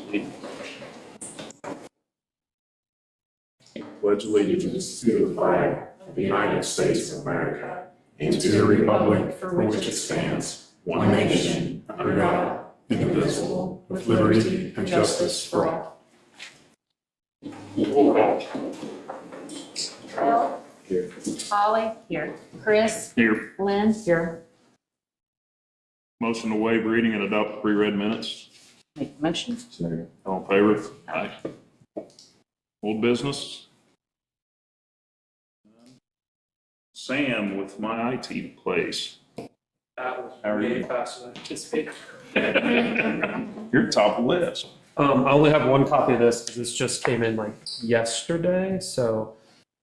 please. Pledge allegiance to the flag of the United States of America and to the republic for which it stands, one nation, under God, indivisible, with liberty and justice for all. Bill? Here. Holly? Here. Chris? Here. Lynn? Here. Motion to waive reading and adopt pre-read minutes. Make the motion. Second. All in favor? Aye. Old business? Sam with my IT place. How are you? Faster than anticipated. You're top list. I only have one copy of this because this just came in like yesterday, so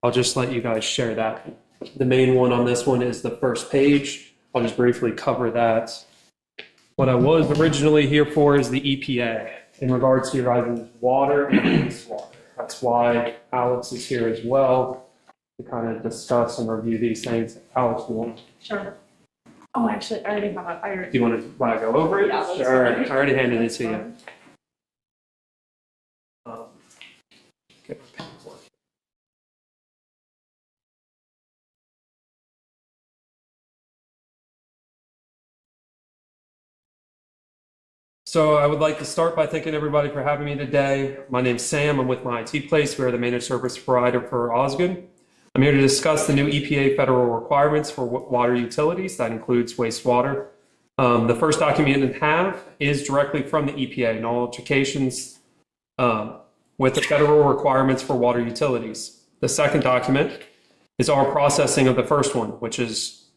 I'll just let you guys share that. The main one on this one is the first page. I'll just briefly cover that. What I was originally here for is the EPA in regards to your guys' water and wastewater. That's why Alex is here as well to kind of discuss and review these things. Alex, do you want? Sure. Oh, actually, I already have it. Do you want to go over it? Yeah, that's Sure. fine. I already handed it to you. Get my pen for it. So I would like to start by thanking everybody for having me today. My name's Sam. I'm with my IT place. We are the managed service provider for Osgood. I'm here to discuss the new EPA federal requirements for water utilities. That includes wastewater. The first document I have is directly from the EPA, and all altercations with the federal requirements for water utilities. The second document is our processing of the first one, which is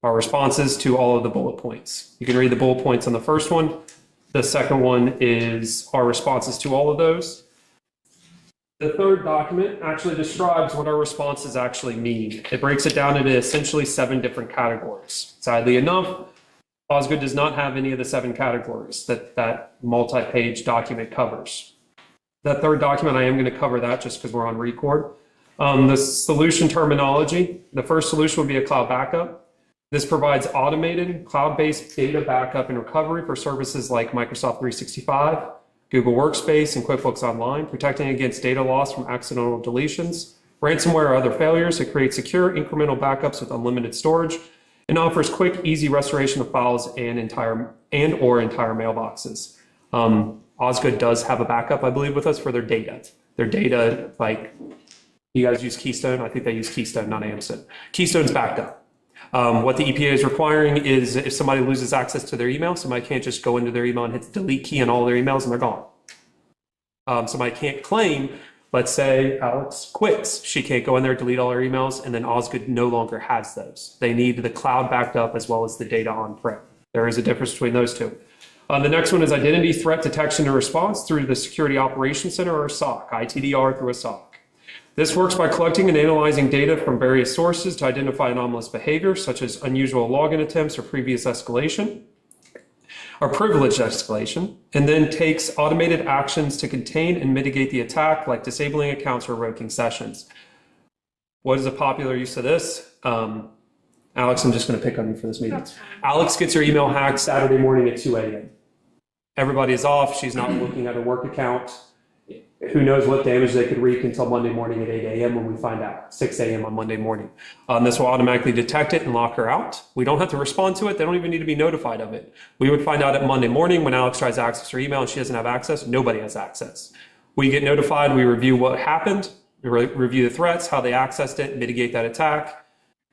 our responses to all of the bullet points. You can read the bullet points on the first one. The second one is our responses to all of those. The third document actually describes what our responses actually mean. It breaks it down into essentially 7 different categories. Sadly enough, Osgood does not have any of the 7 categories that multi-page document covers. That third document, I am going to cover that just because we're on record. The solution terminology, the first solution would be a cloud backup. This provides automated cloud-based data backup and recovery for services like Microsoft 365, Google Workspace, and QuickBooks Online, protecting against data loss from accidental deletions, ransomware or other failures. It creates secure incremental backups with unlimited storage and offers quick, easy restoration of files and or entire mailboxes. Osgood does have a backup, I believe, with us for their data. Their data, like, you guys use Keystone? I think they use Keystone, not Amazon. Keystone's backed up. What the EPA is requiring is if somebody loses access to their email, somebody can't just go into their email and hit the delete key on all their emails and they're gone. Somebody can't claim, let's say Alex quits. She can't go in there, delete all her emails, and then Osgood no longer has those. They need the cloud backed up as well as the data on-prem. There is a difference between those two. The next one is identity threat detection and response through the Security Operations Center or SOC, ITDR through a SOC. This works by collecting and analyzing data from various sources to identify anomalous behavior, such as unusual login attempts or previous escalation, or privileged escalation, and then takes automated actions to contain and mitigate the attack, like disabling accounts or revoking sessions. What is a popular use of this? Alex, I'm just going to pick on you for this meeting. Alex gets her email hacked Saturday morning at 2 a.m. Everybody is off. She's not looking at her work account. Who knows what damage they could wreak until Monday morning at 8 a.m. when we find out, 6 a.m. on Monday morning. This will automatically detect it and lock her out. We don't have to respond to it. They don't even need to be notified of it. We would find out at Monday morning when Alex tries to access her email and she doesn't have access. Nobody has access. We get notified. We review what happened. We review the threats, how they accessed it, mitigate that attack,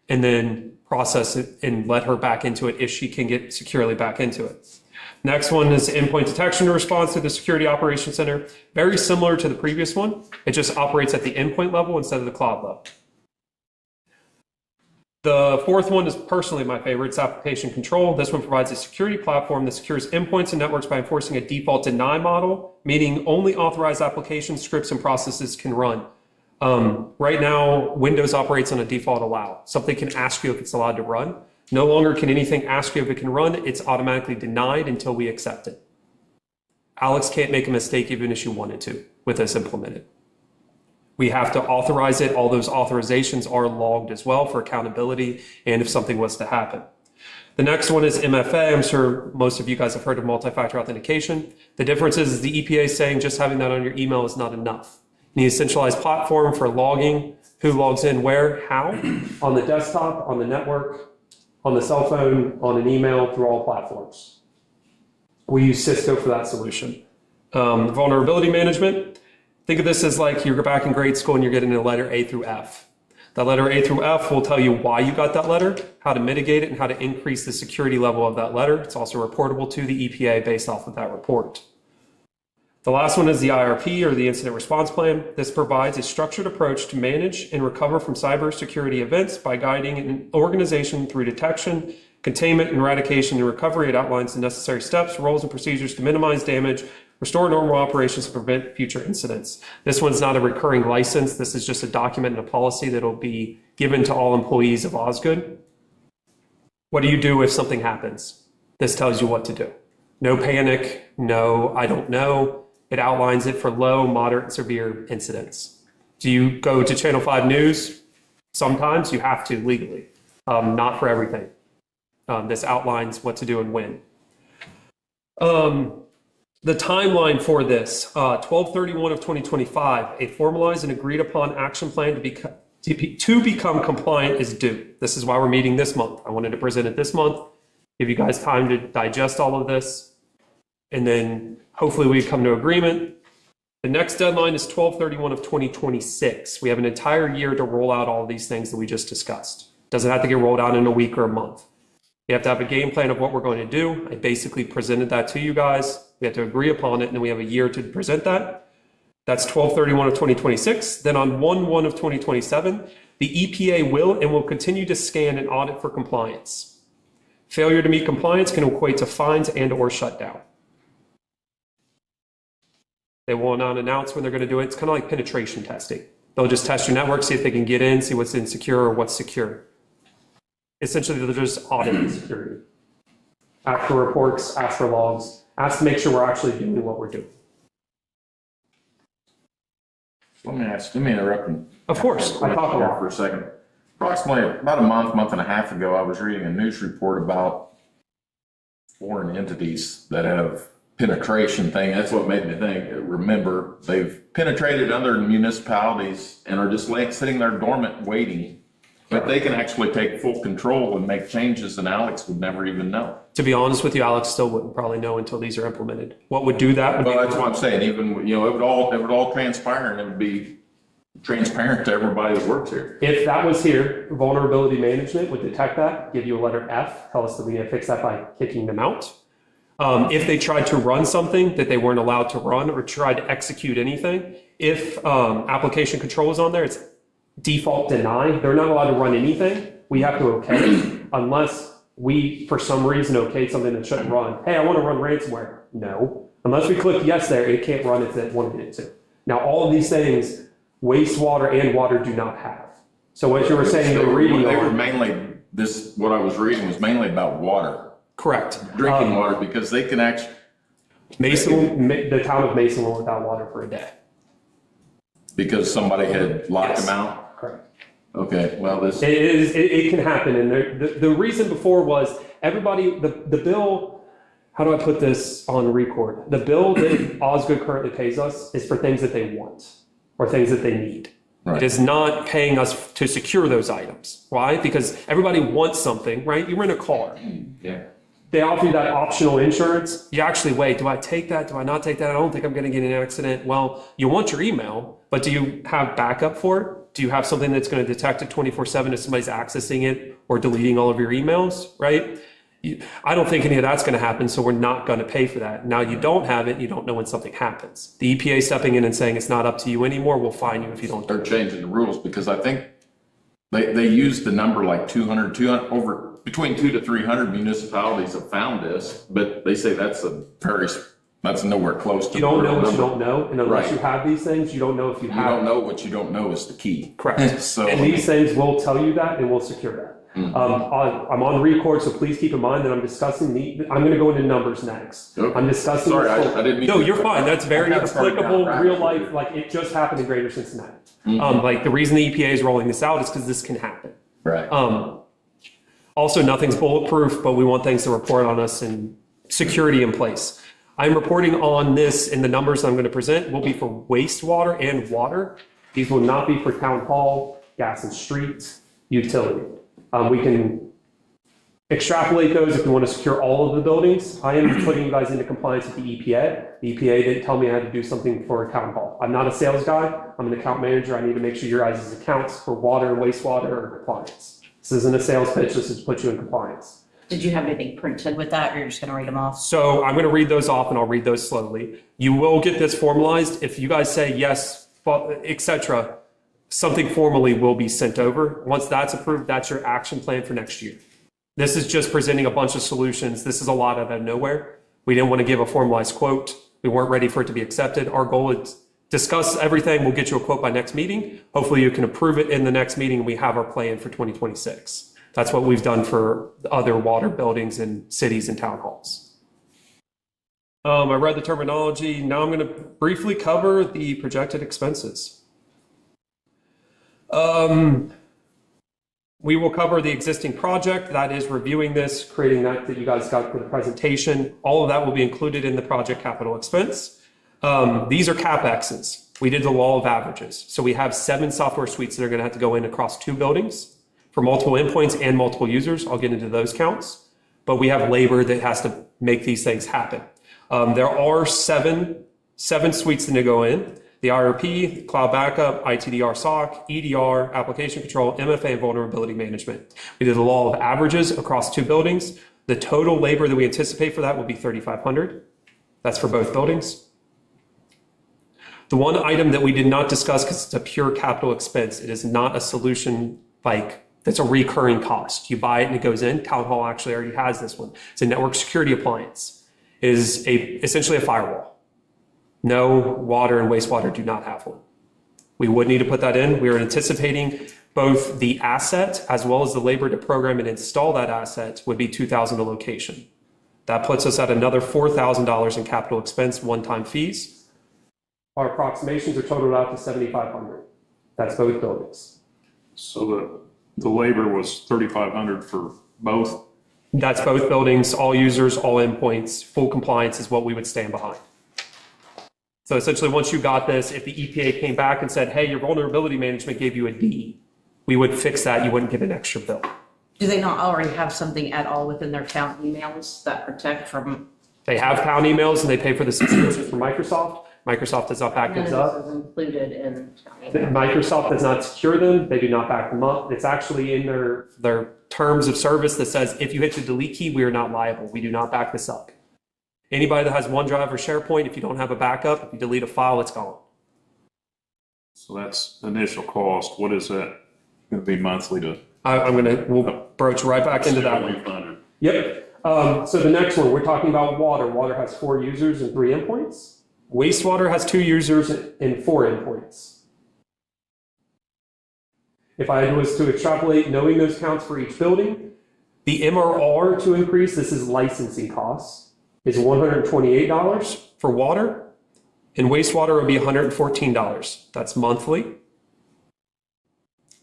and then process it and let her back into it if she can get securely back into it. Next one is endpoint detection and response to the Security Operations Center. Very similar to the previous one. It just operates at the endpoint level instead of the cloud level. The fourth one is personally my favorite. It's application control. This one provides a security platform that secures endpoints and networks by enforcing a default deny model, meaning only authorized applications, scripts, and processes can run. Right now, Windows operates on a default allow. Something can ask you if it's allowed to run. No longer can anything ask you if it can run. It's automatically denied until we accept it. Alex can't make a mistake even if she wanted to with this implemented. We have to authorize it. All those authorizations are logged as well for accountability and if something was to happen. The next one is MFA. I'm sure most of you guys have heard of multi-factor authentication. The difference is the EPA is saying just having that on your email is not enough. You need a centralized platform for logging, who logs in where, how, on the desktop, on the network, on the cell phone, on an email, through all platforms. We use Cisco for that solution. Vulnerability management. Think of this as like you're back in grade school and you're getting a letter A through F. That letter A through F will tell you why you got that letter, how to mitigate it, and how to increase the security level of that letter. It's also reportable to the EPA based off of that report. The last one is the IRP, or the Incident Response Plan. This provides a structured approach to manage and recover from cybersecurity events by guiding an organization through detection, containment, eradication, and recovery. It outlines the necessary steps, roles, and procedures to minimize damage, restore normal operations, and prevent future incidents. This one's not a recurring license. This is just a document and a policy that will be given to all employees of Osgood. What do you do if something happens? This tells you what to do. No panic, no, I don't know. It outlines it for low, moderate, and severe incidents. Do you go to Channel 5 News? Sometimes you have to legally, not for everything. This outlines what to do and when. The timeline for this, 12/31 of 2025, a formalized and agreed upon action plan to become compliant is due. This is why we're meeting this month. I wanted to present it this month, give you guys time to digest all of this, and then hopefully we come to agreement. The next deadline is 12/31 of 2026. We have an entire year to roll out all of these things that we just discussed. Doesn't have to get rolled out in a week or a month. You have to have a game plan of what we're going to do. I basically presented that to you guys. We have to agree upon it, and then we have a year to present that. That's 12/31 of 2026. Then on 1/1 of 2027, the EPA will and will continue to scan and audit for compliance. Failure to meet compliance can equate to fines and or shutdown. They will not announce when they're going to do it. It's kind of like penetration testing. They'll just test your network, see if they can get in, see what's insecure or what's secure. Essentially, they're just auditing security. Ask for reports, ask for logs, ask to make sure we're actually doing what we're doing. Let me interrupt. Of course, I talk a lot. For a second. Approximately about a month and a half ago, I was reading a news report about foreign entities that have penetration thing. That's what made me think. Remember, they've penetrated other municipalities and are just sitting there dormant, waiting. But they can actually take full control and make changes, and Alex would never even know. To be honest with you, Alex still wouldn't probably know until these are implemented. What would do that? Well, that's what I'm saying. Even, it would all transpire, and it would be transparent to everybody that works here. If that was here, vulnerability management would detect that, give you a letter F, tell us that we need to fix that by kicking them out. If they tried to run something that they weren't allowed to run, or tried to execute anything, if application control is on there, it's default deny. They're not allowed to run anything. We have to okay unless we, for some reason, okay something that shouldn't run. Hey, I want to run ransomware. No. Unless we click yes there, it can't run if it wanted it to. Now, all of these things, wastewater and water do not have. So what you were saying, you were reading they were mainly, what I was reading was mainly about water. Correct. Drinking water, because they can actually... The town of Mason went without water for a day. Because somebody had locked them out? Correct. Okay, well, it can happen. And the reason before was everybody, the bill, how do I put this on record? The bill that Osgood currently pays us is for things that they want or things that they need. Right. It is not paying us to secure those items. Why? Because everybody wants something, right? You rent a car. Yeah. They offer you that optional insurance. You actually wait, do I take that? Do I not take that? I don't think I'm going to get in an accident. Well, you want your email, but do you have backup for it? Do you have something that's going to detect it 24/7 if somebody's accessing it or deleting all of your emails, right? I don't think any of that's going to happen, so we're not going to pay for that. Now, you don't have it, you don't know when something happens. The EPA stepping in and saying it's not up to you anymore will fine you if you don't. They're changing the rules because I think they use the number like 200 over between 200 to 300 municipalities have found this, but they say that's nowhere close to. You don't know what you don't know, and unless you have these things, you don't know if you have. You don't know what you don't know is the key. Correct. So, and these things will tell you that, and will secure that. Mm-hmm. I'm on record, so please keep in mind that I'm discussing I'm going to go into numbers next. Okay. I'm discussing. Sorry, I didn't mean. No, you're fine. That's very applicable, real life. Like it just happened in Greater Cincinnati. Mm-hmm. Like the reason the EPA is rolling this out is because this can happen. Right. Also, nothing's bulletproof, but we want things to report on us and security in place. I'm reporting on this, and the numbers I'm going to present will be for wastewater and water. These will not be for town hall, gas and street, utility. We can extrapolate those if you want to secure all of the buildings. I am putting you guys into compliance with the EPA. The EPA didn't tell me I had to do something for a town hall. I'm not a sales guy. I'm an account manager. I need to make sure your guys' accounts for water and wastewater are in compliance. This isn't a sales pitch. This is to put you in compliance. Did you have anything printed with that, or you're just going to read them off? So I'm going to read those off, and I'll read those slowly. You will get this formalized. If you guys say yes, etc., something formally will be sent over. Once that's approved, that's your action plan for next year. This is just presenting a bunch of solutions. This is a lot out of nowhere. We didn't want to give a formalized quote. We weren't ready for it to be accepted. Our goal is discuss everything. We'll get you a quote by next meeting. Hopefully you can approve it in the next meeting, and we have our plan for 2026. That's what we've done for other water buildings in cities and town halls. I read the terminology. Now I'm going to briefly cover the projected expenses. We will cover the existing project, that is reviewing this, creating that you guys got for the presentation. All of that will be included in the project capital expense. These are CapExes. We did the law of averages. So we have 7 software suites that are going to have to go in across 2 buildings for multiple endpoints and multiple users. I'll get into those counts. But we have labor that has to make these things happen. There are seven suites that go in. The IRP, Cloud Backup, ITDR SOC, EDR, Application Control, MFA, and Vulnerability Management. We did the law of averages across 2 buildings. The total labor that we anticipate for that will be $3,500. That's for both buildings. The one item that we did not discuss, because it's a pure capital expense, it is not a solution that's a recurring cost. You buy it and it goes in. Town Hall actually already has this one. It's a network security appliance. It is essentially a firewall. No, water and wastewater do not have one. We would need to put that in. We are anticipating both the asset as well as the labor to program and install that asset would be $2,000 a location. That puts us at another $4,000 in capital expense, one-time fees. Our approximations are totaled out to $7,500. That's both buildings. So the labor was $3,500 for both? That's both buildings, all users, all endpoints. Full compliance is what we would stand behind. So essentially, once you got this, if the EPA came back and said, hey, your vulnerability management gave you a D, we would fix that. You wouldn't get an extra bill. Do they not already have something at all within their town emails that protect from? They have town emails and they pay for the subscription for Microsoft. Microsoft does not back those up. None of this is included in town email. Microsoft does not secure them. They do not back them up. It's actually in their terms of service that says, if you hit the delete key, we are not liable. We do not back this up. Anybody that has OneDrive or SharePoint, if you don't have a backup, if you delete a file, it's gone. So that's the initial cost. What is that going to be monthly to? We'll broach right back into that one. $7,500. Yep. So the next one, we're talking about water. Water has 4 users and 3 endpoints. Wastewater has 2 users and 4 endpoints. If I was to extrapolate, knowing those counts for each building, the MRR to increase, this is licensing costs, is $128 for water, and wastewater would be $114. That's monthly.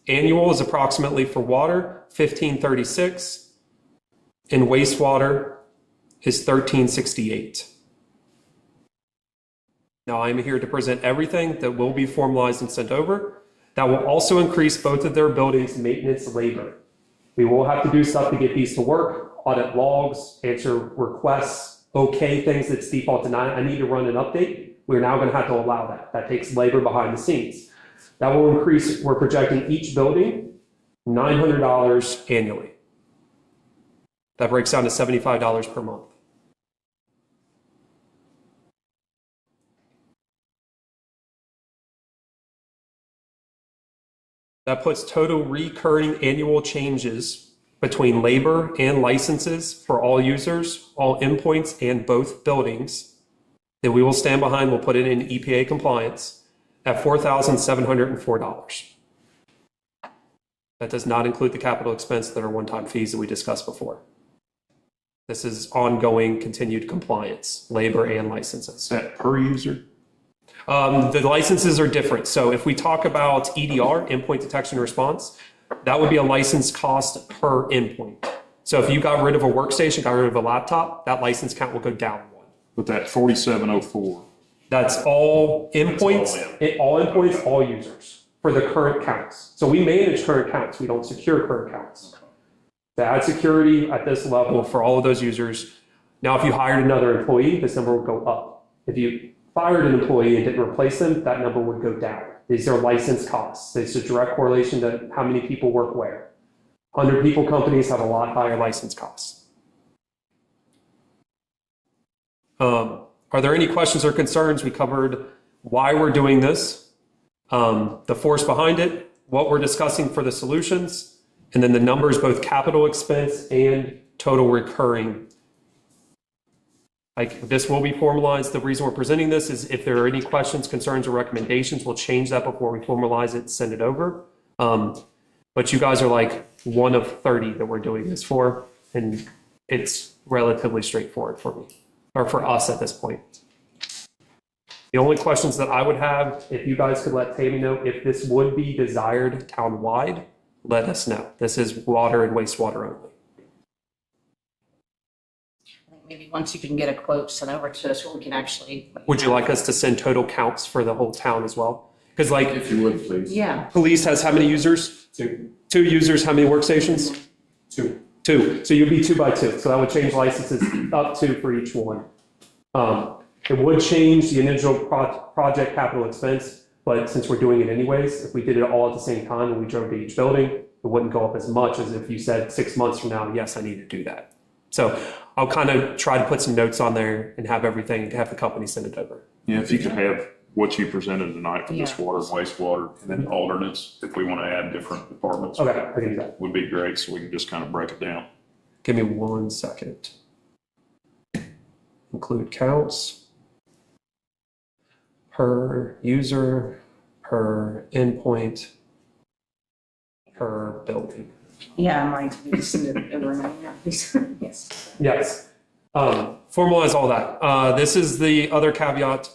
Annual is approximately for water, $1,536, and wastewater is $1,368. Now I'm here to present everything that will be formalized and sent over. That will also increase both of their buildings' maintenance labor. We will have to do stuff to get these to work, audit logs, answer requests, okay things that's default denied. I need to run an update. We're now going to have to allow that. That takes labor behind the scenes. That will increase, we're projecting each building $900 annually. That breaks down to $75 per month. That puts total recurring annual changes between labor and licenses for all users, all endpoints, and both buildings that we will stand behind. We'll put it in EPA compliance at $4,704. That does not include the capital expense that are one-time fees that we discussed before. This is ongoing continued compliance, labor and licenses. Is that per user? The licenses are different. So if we talk about EDR, endpoint detection and response, that would be a license cost per endpoint. So if you got rid of a workstation, got rid of a laptop, that license count will go down one. But that 4704, That's all endpoints, all endpoints, all users for the current counts. So we manage current counts. We don't secure current counts. To add security at this level for all of those users. Now, if you hired another employee, this number would go up. If you fired an employee and didn't replace them, that number would go down. These are license costs. It's a direct correlation to how many people work where. 100 people companies have a lot higher license costs. Are there any questions or concerns? We covered why we're doing this, the force behind it, what we're discussing for the solutions, and then the numbers, both capital expense and total recurring. Like, this will be formalized. The reason we're presenting this is if there are any questions, concerns, or recommendations, we'll change that before we formalize it and send it over. But you guys are like one of 30 that we're doing this for, and it's relatively straightforward for me, or for us at this point. The only questions that I would have, if you guys could let Tammy know if this would be desired town-wide, let us know. This is water and wastewater only. I think maybe once you can get a quote sent over to us, where we can actually. Would you like us to send total counts for the whole town as well? Because like, If you would, please. Yeah, police has how many users? Two. 2 users, how many workstations? Two. 2. So you'd be 2 by 2. So that would change licenses up 2 for each one. It would change the initial project capital expense, but since we're doing it anyways, if we did it all at the same time and we drove to each building, it wouldn't go up as much as if you said 6 months from now, yes, I need to do that. So I'll kind of try to put some notes on there and have everything, have the company send it over. yeah, if you could have what you presented tonight for this Yeah. water and wastewater, and then alternates, if we want to add different departments, Okay, I can do that. would be great, so we can just kind of break it down. Give me 1 second. Include counts per user, per endpoint, per building. yeah, I'm right. We just send it over now. Yes. Yes. Formalize all that. This is the other caveat.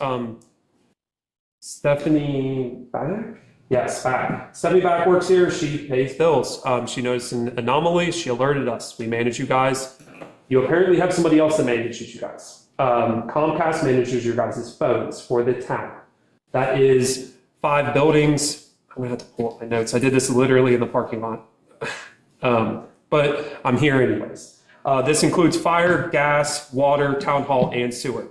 Stephanie back? Yes, back. Stephanie back works here. She pays bills. She noticed an anomaly. She alerted us. We manage you guys. You apparently have somebody else that manages you guys. Comcast manages your guys' phones for the town. That is 5 buildings. I'm gonna have to pull up my notes. I did this literally in the parking lot. But I'm here anyways. This includes fire, gas, water, town hall, and sewer.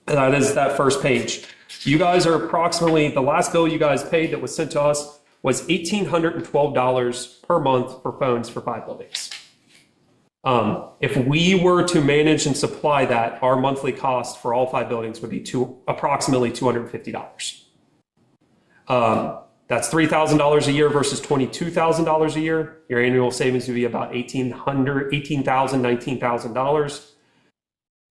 And that is that first page. You guys are approximately, the last bill you guys paid that was sent to us was $1,812 per month for phones for 5 buildings. If we were to manage and supply that, our monthly cost for all 5 buildings would be approximately $250. That's $3,000 a year versus $22,000 a year. Your annual savings would be about $18,000, $19,000.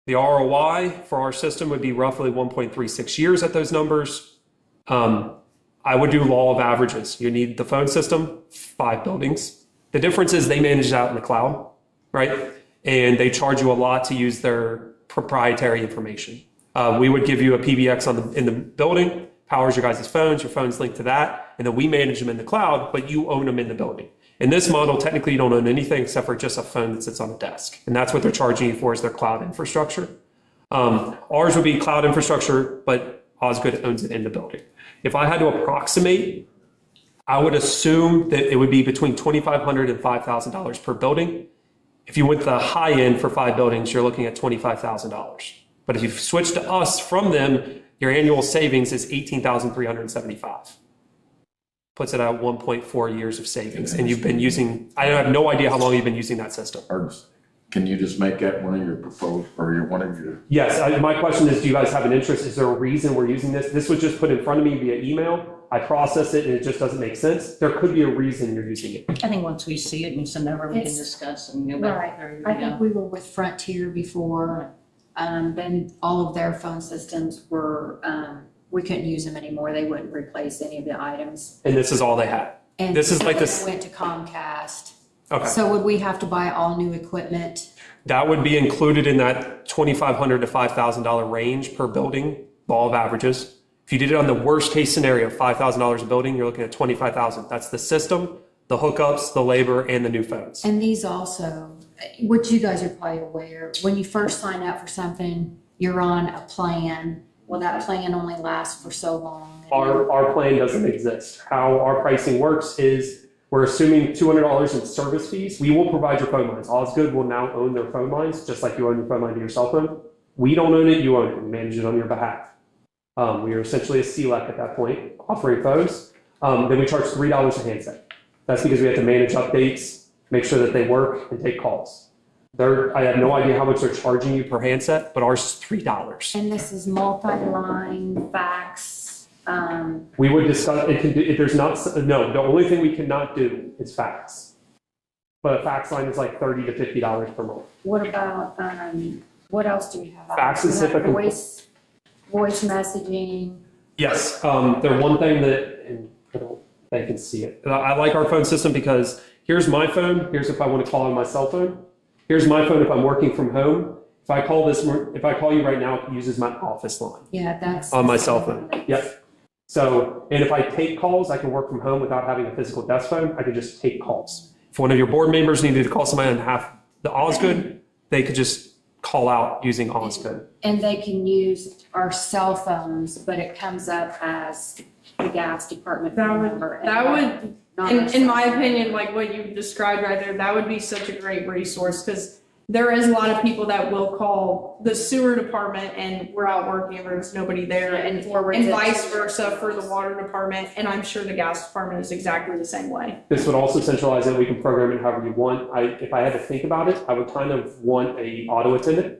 The ROI for our system would be roughly 1.36 years at those numbers. I would do law of averages. You need the phone system, 5 buildings. The difference is they manage it out in the cloud, right? And they charge you a lot to use their proprietary information. We would give you a PBX in the building, powers your guys' phones, your phone's linked to that, and then we manage them in the cloud, but you own them in the building. In this model, technically you don't own anything except for just a phone that sits on a desk. And that's what they're charging you for, is their cloud infrastructure. Ours would be cloud infrastructure, but Osgood owns it in the building. If I had to approximate, I would assume that it would be between $2,500 and $5,000 per building. If you went to the high end for 5 buildings, you're looking at $25,000. But if you switch to us from them, your annual savings is $18,375. Puts it at 1.4 years of savings. And you've been using, I have no idea how long you've been using that system. Can you just make that one of your proposed, or one of your? Yes, my question is, do you guys have an interest? Is there a reason we're using this? This was just put in front of me via email. I process it and it just doesn't make sense. There could be a reason you're using it. I think once we see it and send over, we can It's- discuss and go back. Right. There I you think go. we were with Frontier before, then all of their phone systems were, we couldn't use them anymore. They wouldn't replace any of the items. And this is all they had. And This is so like then this- it went to Comcast. Okay. So would we have to buy all new equipment? That would be included in that $2,500 to $5,000 range per building, law of averages. If you did it on the worst case scenario, $5,000 a building, you're looking at $25,000. That's the system, the hookups, the labor, and the new phones. And these also, which you guys are probably aware, when you first sign up for something, you're on a plan. Well, that plan only lasts for so long. Our plan doesn't exist. How our pricing works is we're assuming $200 in service fees. We will provide your phone lines. Osgood will now own their phone lines, just like you own your phone line to your cell phone. We don't own it, you own it. We manage it on your behalf. We are essentially a CLEC at that point, offering phones. Then we charge $3 a handset. That's because we have to manage updates, make sure that they work, and take calls. I have no idea how much they're charging you per handset, but ours is $3. And this is multi-line fax. We would discuss, it can do, if there's not, no, the only thing we cannot do is fax. But a fax line is like $30 to $50 per month. What about, what else do we have? Fax is We have typical. Voice messaging. Yes, they're one thing that, and I don't think I can see it. I like our phone system because here's my phone. Here's if I want to call on my cell phone. Here's my phone if I'm working from home. If I call you right now, it uses my office line Yeah, that's. on my cell phone. Yep. So, and if I take calls, I can work from home without having a physical desk phone. I can just take calls. If one of your board members needed to call somebody on behalf of the Osgood, they could just call out using Osgood. And they can use our cell phones, but it comes up as the gas department That phone would- number. and that not- would- not our In cell my phone. opinion, like what you described right there, that would be such a great resource because there is a lot of people that will call the sewer department and we're out working and there's nobody there and Forward and it. vice versa for the water department. And I'm sure the gas department is exactly the same way. This would also centralize it. We can program it however you want. If I had to think about it, I would kind of want a auto attendant.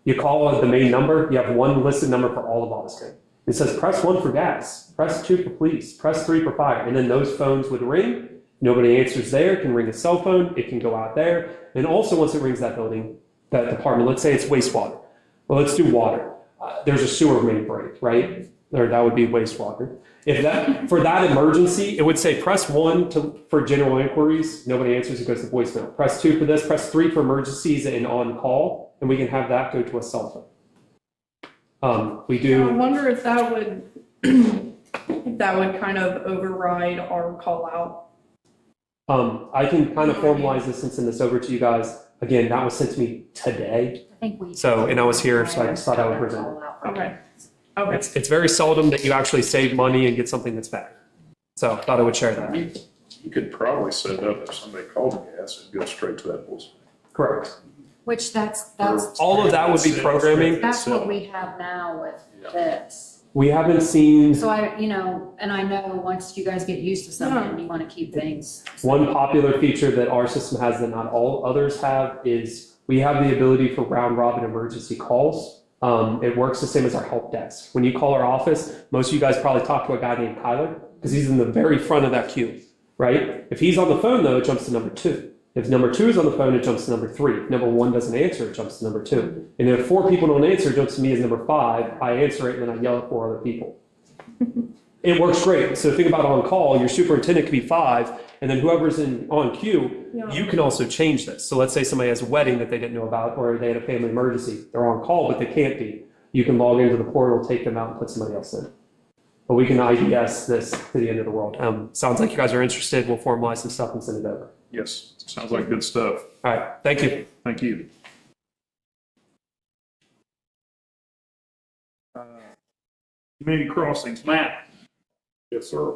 You call the main number, you have one listed number for all of Osgood. It says press 1 for gas, press 2 for police, press 3 for fire, and then those phones would ring. Nobody answers there, it can ring a cell phone, it can go out there. And also once it rings that building, that department, let's say it's wastewater. Well, let's do water. There's a sewer main break, right? Or that would be wastewater. For that emergency, it would say press 1 for general inquiries. Nobody answers, it goes to voicemail. Press 2 for this, press 3 for emergencies and on call, and we can have that go to a cell phone. We I do, wonder if that would, if that would kind of override our call out. I can kind of formalize this and send this over to you guys. Again, that was sent to me today. I think we. So, and I was here, so I just thought I would present it. Okay. Okay. It's very seldom that you actually save money and get something that's better. So I thought I would share that. You could probably set it up if somebody called the gas and go straight to that voice. Correct. Which that's All of that would be programming. That's what we have now with this. We haven't seen, So and I know once you guys get used to something, you want to keep things. one popular feature that our system has that not all others have is we have the ability for round robin emergency calls. It works the same as our help desk. When you call our office, most of you guys probably talk to a guy named Tyler because he's in the very front of that queue, right? If he's on the phone though, it jumps to number 2. If number 2 is on the phone, it jumps to number 3. If number 1 doesn't answer, it jumps to number 2. And if 4 people don't answer, it jumps to me as number 5. I answer it, and then I yell at 4 other people. It works great. So think about on call, your superintendent could be 5, and then whoever's on queue, you can also change this. So let's say somebody has a wedding that they didn't know about, or they had a family emergency. They're on call, but they can't be. You can log into the portal, take them out, and put somebody else in. But we can IDS this to the end of the world. Sounds like you guys are interested. We'll formalize some stuff and send it over. Yes, sounds like good stuff. All right, thank you. Thank you. Community crossings, Matt. Yes, sir.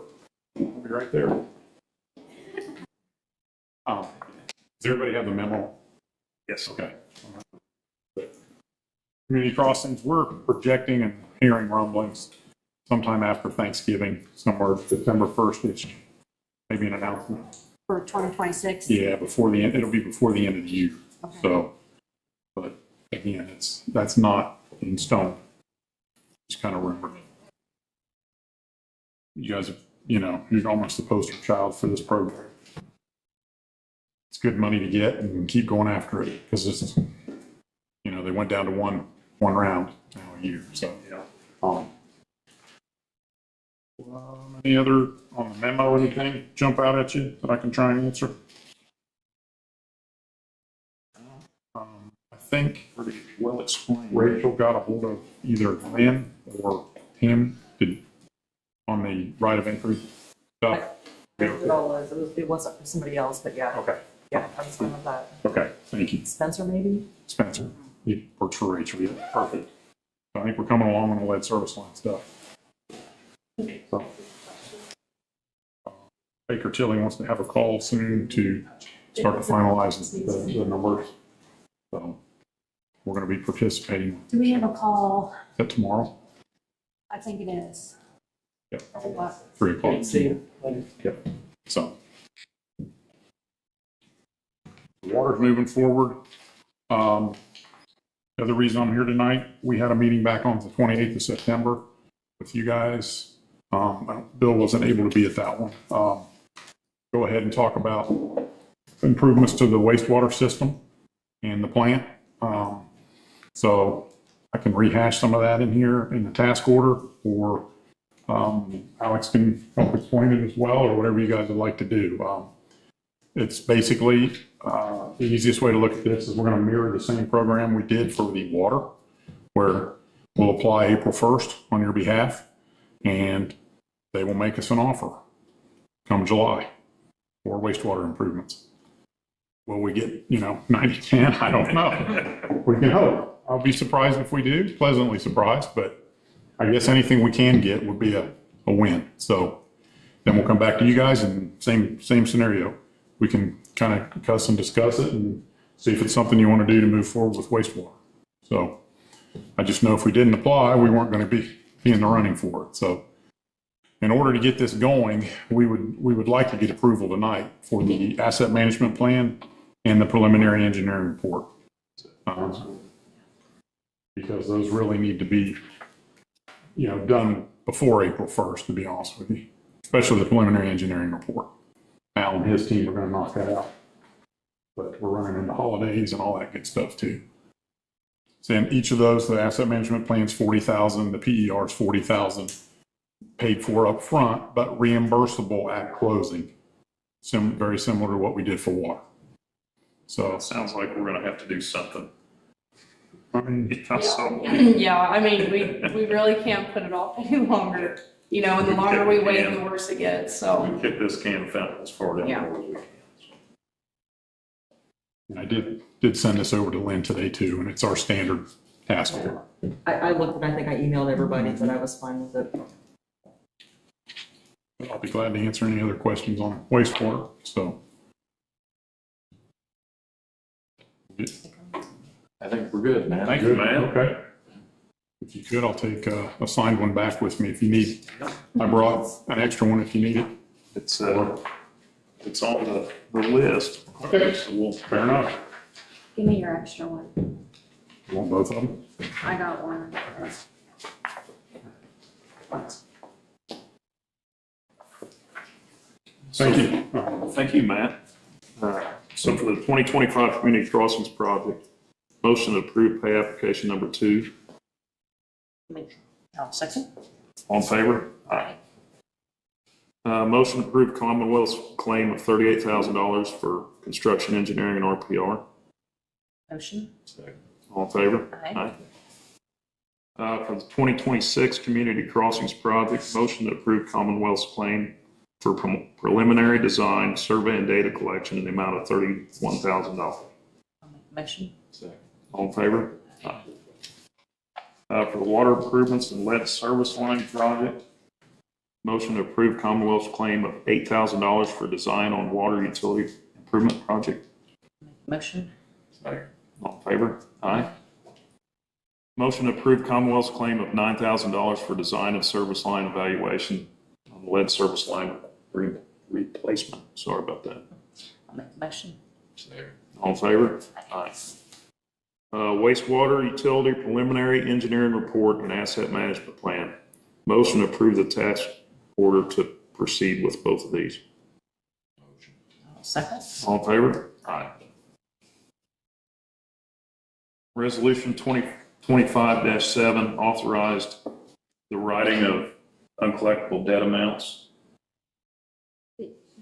I'll be right there. Does everybody have the memo? Yes. Okay. Community crossings, we're projecting and hearing rumblings sometime after Thanksgiving, somewhere September 1st-ish, maybe an announcement. For 2026? Yeah, before the end, it'll be before the end of the year. Okay. So, but again, that's not in stone. It's kind of rumor. You guys, you're almost the poster child for this program. It's good money to get and keep going after it because this is, they went down to one round now a year. So, any other on the memo, anything jump out at you that I can try and answer? I think Pretty well explained. Rachel got a hold of either Glenn or Tim on the right of entry stuff. It all was, it wasn't for somebody else, but yeah, Okay, yeah, I was fine with that. okay, thank you. Spencer, maybe? Spencer, he works for Rachel, yeah, perfect. So I think we're coming along on the lead service line stuff. So, Baker Tilly wants to have a call soon to start to finalize the numbers. So we're going to be participating. Do we have a call? Is that tomorrow? I think it is. Yep. What? 3 o'clock. See you. Yep. So. The water's moving forward. The other reason I'm here tonight, we had a meeting back on the 28th of September with you guys. Bill wasn't able to be at that one. Go ahead and talk about improvements to the wastewater system and the plant. So I can rehash some of that in here in the task order, or Alex can help explain it as well, or whatever you guys would like to do. It's basically, the easiest way to look at this is we're going to mirror the same program we did for the water, where we'll apply April 1st on your behalf, and they will make us an offer come July for wastewater improvements. Will we get, 90-10? I don't know. We can hope. I'll be surprised if we do, pleasantly surprised, but I guess anything we can get would be a win. So then we'll come back to you guys and same scenario. We can kind of discuss it and see if it's something you want to do to move forward with wastewater. So I just know if we didn't apply, we weren't going to be in the running for it. So in order to get this going, we would like to get approval tonight for the asset management plan and the preliminary engineering report. Because those really need to be, done before April 1st, to be honest with you, especially the preliminary engineering report. Al and his team are going to knock that out. But we're running into holidays and all that good stuff too. So in each of those, the asset management plan's $40,000, the PER is $40,000, paid for up front, but reimbursable at closing. Very similar to what we did for water. So it sounds like we're going to have to do something. Yeah, we really can't put it off any longer. And the longer we wait, the worse it gets, so. We kick this can fountain as far down Yeah. as we can. And I did send this over to Lynn today too, and it's our standard task order. I looked and I think I emailed everybody that I was fine with it. I'll be glad to answer any other questions on wastewater, so. I think we're good, man. Thank you, man. Okay. If you could, I'll take a signed one back with me if you need. I brought an extra one if you need it. It's on the list. Okay. So Fair enough. Give me your extra one. You want both of them? I got one. Thank you. Thank you, Matt. So for the 2025 Community Crossings Project, motion to approve pay application number 2. I'll second. All in favor? Aye. Motion to approve Commonwealth's claim of $38,000 for construction engineering and RPR. Motion. All in favor? Aye. For the 2026 Community Crossings Project, motion to approve Commonwealth's claim for preliminary design, survey, and data collection in the amount of $31,000. I'll make a motion. All in favor? Aye. For the water improvements and lead service line project, motion to approve Commonwealth's claim of $8,000 for design on water utility improvement project. Motion. All in favor? Aye. Motion to approve Commonwealth's claim of $9,000 for design and service line evaluation on the lead service line replacement. Sorry about that. I'll make a motion. All in favor? Aye. Wastewater utility preliminary engineering report and asset management plan. Motion to approve the task order to proceed with both of these. I'll second. All in favor? Aye. Resolution 2025-7 authorized the writing of uncollectible debt amounts.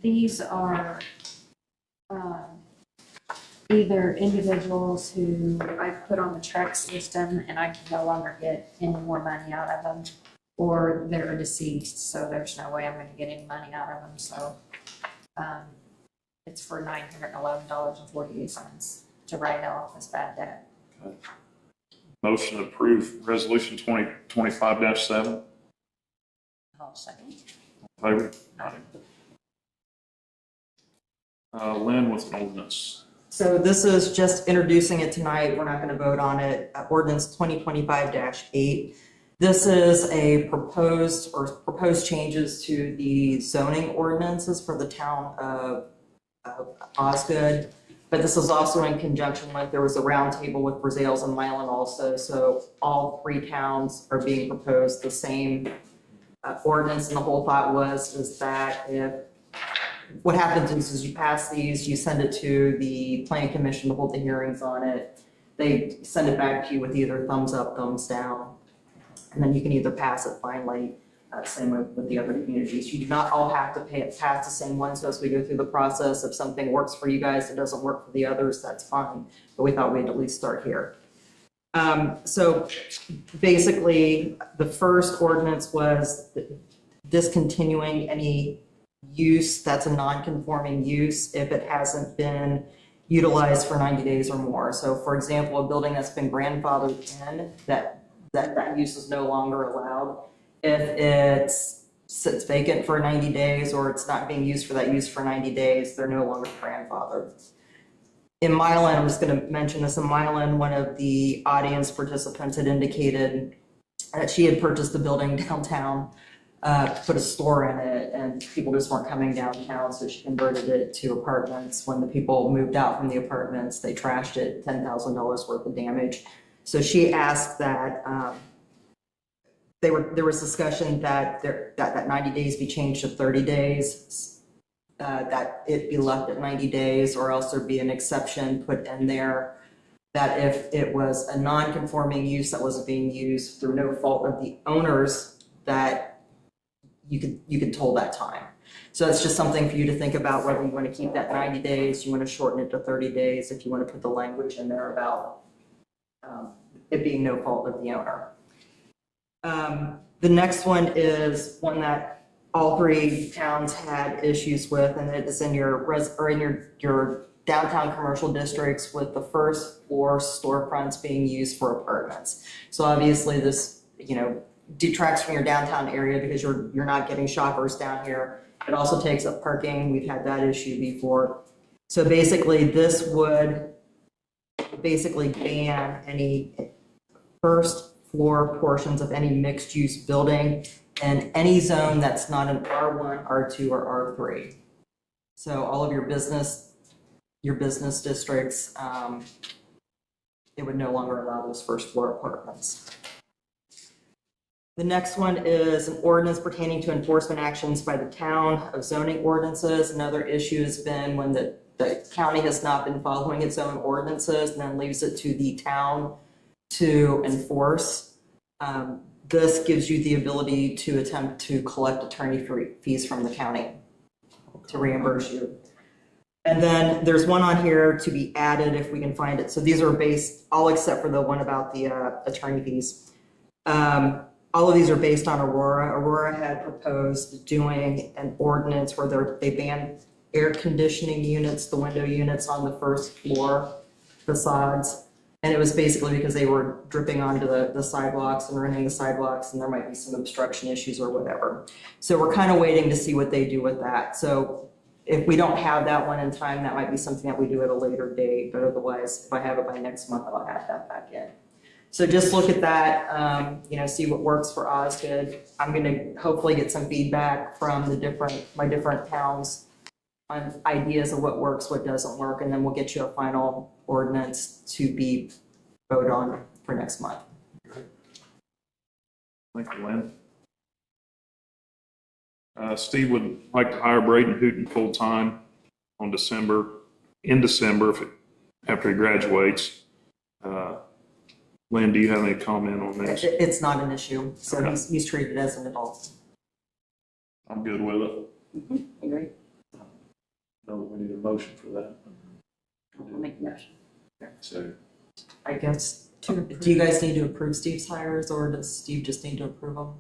These are either individuals who I've put on the Trex system and I can no longer get any more money out of them, or they're deceased, so there's no way I'm going to get any money out of them. So It's for $911.48 to write off as bad debt. Motion to approve resolution 2025-7. I'll second. Favor? Lynn with an ordinance. So this is just introducing it tonight. We're not going to vote on it. Ordinance 2025-8. This is a proposed changes to the zoning ordinances for the town of Osgood. But this is also in conjunction with, there was a roundtable with Brazils and Milan also. So all three towns are being proposed the same ordinance. And the whole thought is that what happens is you pass these, you send it to the planning commission to hold the hearings on it. They send it back to you with either thumbs up, thumbs down. And then you can either pass it finally, same with the other communities. You do not all have to pass the same one. So as we go through the process, if something works for you guys, it doesn't work for the others, that's fine. But we thought we'd at least start here. So basically, the first ordinance was discontinuing any use that's a non-conforming use if it hasn't been utilized for 90 days or more. So for example, a building that's been grandfathered in, that use is no longer allowed. If it sits vacant for 90 days or it's not being used for that use for 90 days, they're no longer grandfathered. In Milan, I'm just going to mention this, in Milan, one of the audience participants had indicated that she had purchased a building downtown, put a store in it, and people just weren't coming downtown, so she converted it to apartments. When the people moved out from the apartments, they trashed it, $10,000 worth of damage. So she asked that there was discussion that that 90 days be changed to 30 days, that it be left at 90 days, or else there'd be an exception put in there that if it was a non-conforming use that wasn't being used through no fault of the owners, that you could toll that time. So it's just something for you to think about, whether you want to keep that 90 days, you want to shorten it to 30 days, if you want to put the language in there about it being no fault of the owner. The next one is one that all three towns had issues with, and it is in your downtown commercial districts with the first floor storefronts being used for apartments. So obviously this, detracts from your downtown area because you're not getting shoppers down here. It also takes up parking. We've had that issue before. So basically this would basically ban any first floor portions of any mixed use building in any zone that's not an R1, R2, or R3. So all of your business districts, it would no longer allow those first floor apartments. The next one is an ordinance pertaining to enforcement actions by the town of zoning ordinances. Another issue has been when the county has not been following its own ordinances and then leaves it to the town to enforce. This gives you the ability to attempt to collect attorney fees from the county to reimburse you. And then there's one on here to be added if we can find it. So these are based, all except for the one about the attorney fees. All of these are based on Aurora. Aurora had proposed doing an ordinance where they ban air conditioning units, the window units on the first floor facades. And it was basically because they were dripping onto the sidewalks and running the sidewalks, and there might be some obstruction issues or whatever. So we're kind of waiting to see what they do with that. So if we don't have that one in time, that might be something that we do at a later date. But otherwise, if I have it by next month, I'll add that back in. So just look at that, see what works for Osgood. I'm going to hopefully get some feedback from my different towns on ideas of what works, what doesn't work, and then we'll get you a final ordinance to be voted on for next month. Thank you, Lynn. Steve would like to hire Braden Hooten full-time in December, after he graduates. Lynn, do you have any comment on this? It's not an issue, so Okay. he's treated as an adult. I'm good with it. Agree. No, we need a motion for that. I'll make a motion. So, I guess, do you guys need to approve Steve's hires, or does Steve just need to approve them?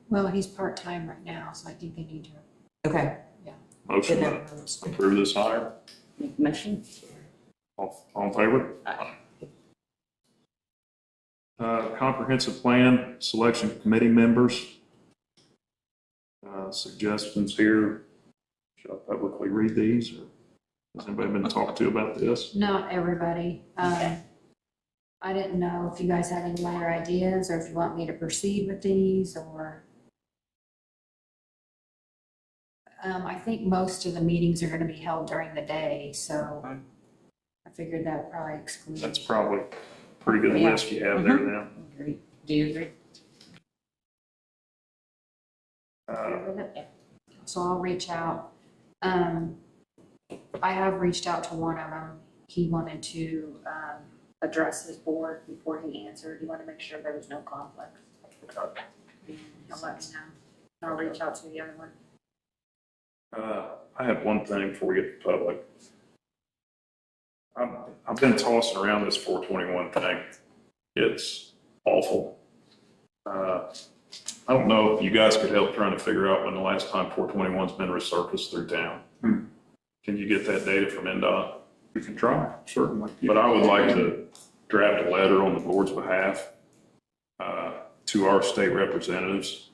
Well, he's part-time right now, so I think they need to. Okay. Yeah. Motion to approve this hire. Make the motion. All in favor? Comprehensive plan selection committee members. Suggestions here. Should I publicly read these, or has anybody been talked to about this? Not everybody. I didn't know if you guys had any other ideas or if you want me to proceed with these or. I think most of the meetings are gonna be held during the day, so I figured that probably excludes. That's probably a pretty good list you have there now. Agree. Do you agree? So I'll reach out. I have reached out to one of them. He wanted to, address his board before he answered. He wanted to make sure there was no conflict. He'll let me know. I'll reach out to the other one. I have one thing before we get to public. I've been tossing around this 421 thing. It's awful. I don't know if you guys could help trying to figure out when the last time 421's been resurfaced through town. Can you get that data from NDOT? We can try, certainly. But I would like to draft a letter on the board's behalf to our state representatives.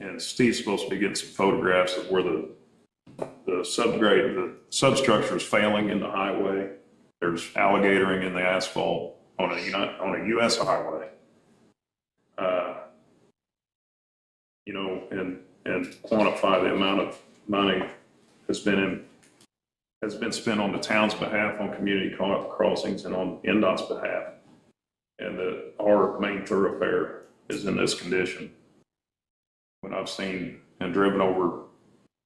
And Steve's supposed to be getting some photographs of where the substructure is failing in the highway. There's alligatoring in the asphalt on a U.S. highway. And quantify the amount of money has been spent on the town's behalf on community crossings and on NDOT's behalf. And that our main thoroughfare is in this condition. When I've seen and driven over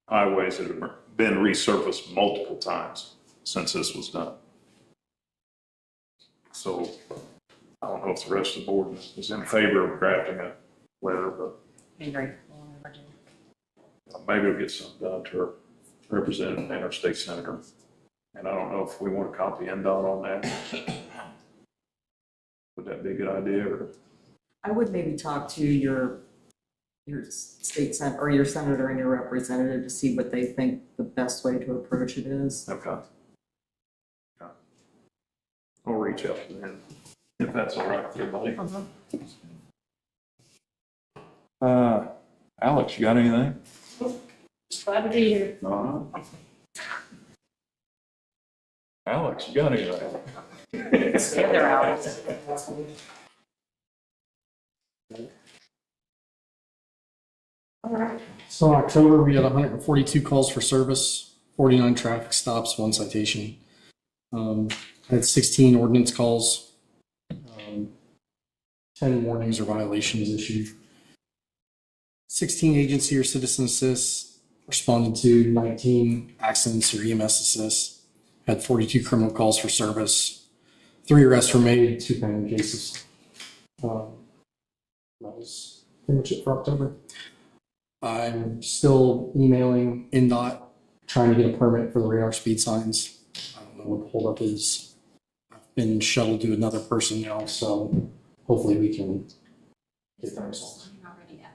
highways that have been resurfaced multiple times since this was done. So I don't know if the rest of the board is in favor of drafting a letter, but Agree. maybe we'll get something done to our representative and our state senator. And I don't know if we want to copy NDOT on that. Would that be a good idea? Or? I would maybe talk to your state sen or your senator and your representative to see what they think the best way to approach it is. Okay. I'll reach out to them if that's all right with everybody. Alex, you got anything? Just glad to be here. No. Alex, you got anything? Yeah, they're out. So in October, we had 142 calls for service, 49 traffic stops, 1 citation. I had 16 ordinance calls, 10 warnings or violations issued. 16 agency or citizen assists, responded to 19 accidents or EMS assists. Had 42 criminal calls for service. 3 arrests were made, 2 pending cases. That was pretty much it for October. I'm still emailing NDOT, trying to get a permit for the radar speed signs. I don't know what the holdup is. I've been shuttled to another person now, so hopefully we can get that resolved. Not ready yet.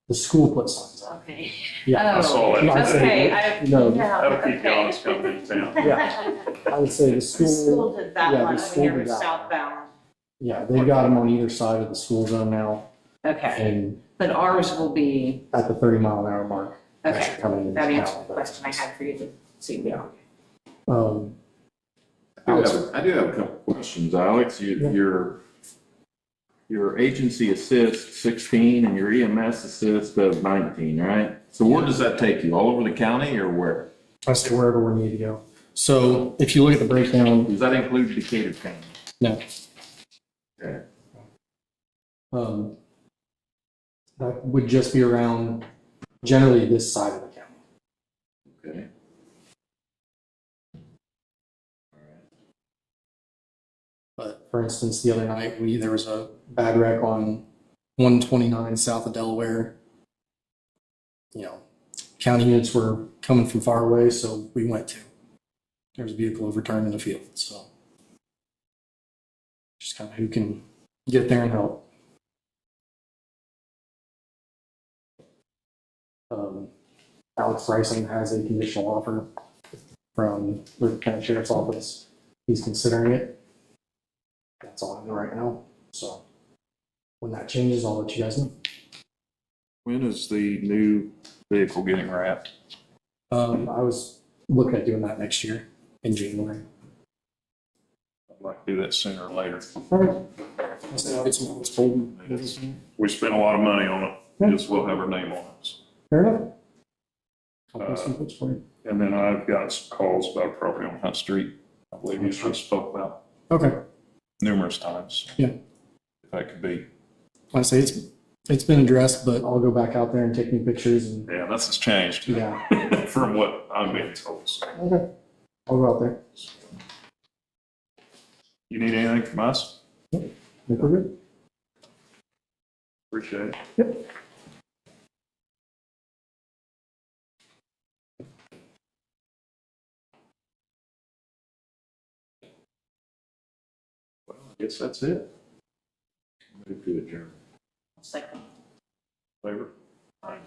The school put signs up. Okay. Yeah. I saw that. I'd say- Okay. No, That'll keep you honest coming into town. yeah, I would say the The school, school did that yeah, one the over school here did with that. southbound. yeah, they've got them on either side of the school zone now, Okay, and but ours will be, at the 30-mile-an-hour mark. as okay, you're coming into that answers town. the question I had for you to see. Yeah. Um, I do have a couple questions, Alex. Your agency assist 16 and your EMS assist of 19, right? So where does that take you? All over the county or where? as to wherever we need to go. So if you look at the breakdown, Does that include Decatur County? no. Okay. That would just be around generally this side of the county. Okay. But for instance, the other night, there was a bad wreck on 129 south of Delaware. You know, county units were coming from far away, so we went to. There was a vehicle overturned in the field, so just kind of who can get there and help. Alex Bryson has a conditional offer from the County Sheriff's Office. He's considering it. That's all I know right now. So when that changes, I'll let you guys know. When is the new vehicle getting wrapped? I was looking at doing that next year in January. I'd like to do that sooner or later. All right. I'll get some quotes pulled and- We spent a lot of money on it, because we'll have our name on it. Fair enough. I'll get some quotes for you. And then I've got some calls about a property on Hunt Street, I believe you just spoke about Okay. numerous times. Yeah. If that could be, I say it's been addressed, but I'll go back out there and take new pictures and yeah, this has changed yeah. from what I'm being told. So, Okay. I'll go out there. you need anything from us? Think we're good. Appreciate it. Yep. Well, I guess that's it. Move to adjourn. Second. Favor? Aye.